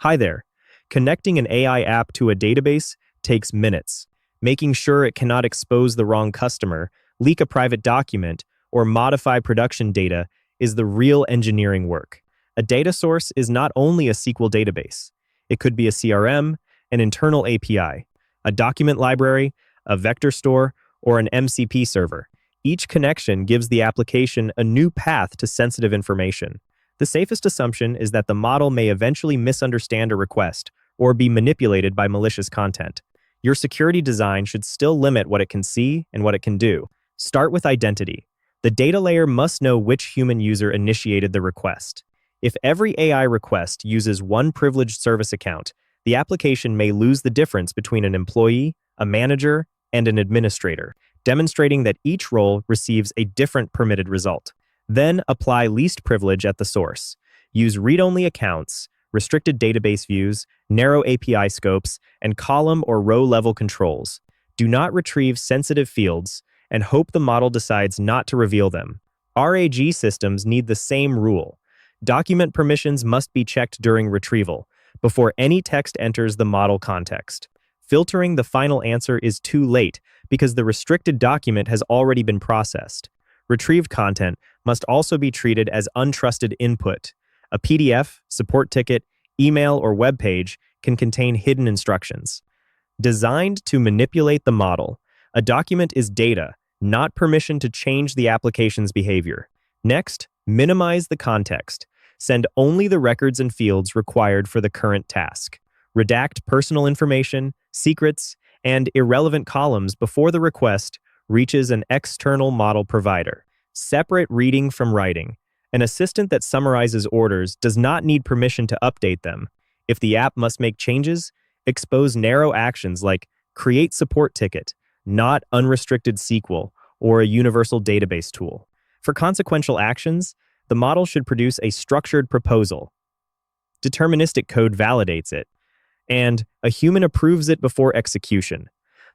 Hi there. Connecting an AI app to a database takes minutes. Making sure it cannot expose the wrong customer, leak a private document, or modify production data is the real engineering work. A data source is not only a SQL database. It could be a CRM, an internal API, a document library, a vector store, or an MCP server. Each connection gives the application a new path to sensitive information. The safest assumption is that the model may eventually misunderstand a request or be manipulated by malicious content. Your security design should still limit what it can see and what it can do. Start with identity. The data layer must know which human user initiated the request. If every AI request uses one privileged service account, the application may lose the difference between an employee, a manager, and an administrator, demonstrating that each role receives a different permitted result. Then apply least privilege at the source. Use read-only accounts, restricted database views, narrow API scopes, and column or row-level controls. Do not retrieve sensitive fields and hope the model decides not to reveal them. RAG systems need the same rule. Document permissions must be checked during retrieval, before any text enters the model context. Filtering the final answer is too late because the restricted document has already been processed. Retrieved content must also be treated as untrusted input. A PDF, support ticket, email, or web page can contain hidden instructions. Designed to manipulate the model, a document is data, not permission to change the application's behavior. Next, minimize the context. Send only the records and fields required for the current task. Redact personal information, secrets, and irrelevant columns before the request reaches an external model provider. Separate reading from writing. An assistant that summarizes orders does not need permission to update them. If the app must make changes, expose narrow actions like create support ticket, not unrestricted SQL or a universal database tool. For consequential actions, the model should produce a structured proposal. Deterministic code validates it, and a human approves it before execution.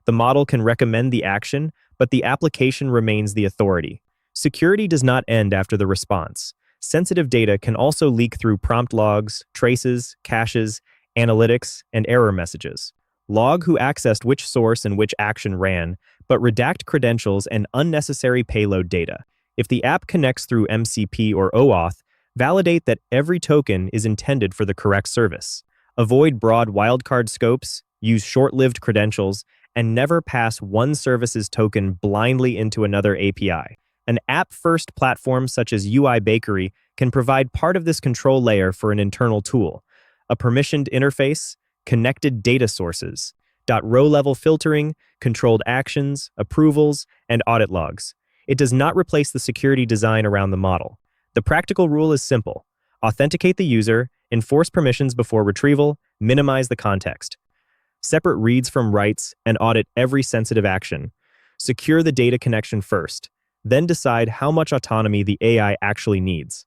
The model can recommend the action, but the application remains the authority. Security does not end after the response. Sensitive data can also leak through prompt logs, traces, caches, analytics, and error messages. Log who accessed which source and which action ran, but redact credentials and unnecessary payload data. If the app connects through MCP or OAuth, validate that every token is intended for the correct service. Avoid broad wildcard scopes, use short-lived credentials, and never pass one service's token blindly into another API. An app-first platform such as UI Bakery can provide part of this control layer for an internal tool. A permissioned interface, connected data sources, row-level filtering, controlled actions, approvals, and audit logs. It does not replace the security design around the model. The practical rule is simple. Authenticate the user, enforce permissions before retrieval, minimize the context. Separate reads from writes, and audit every sensitive action. Secure the data connection first, then decide how much autonomy the AI actually needs.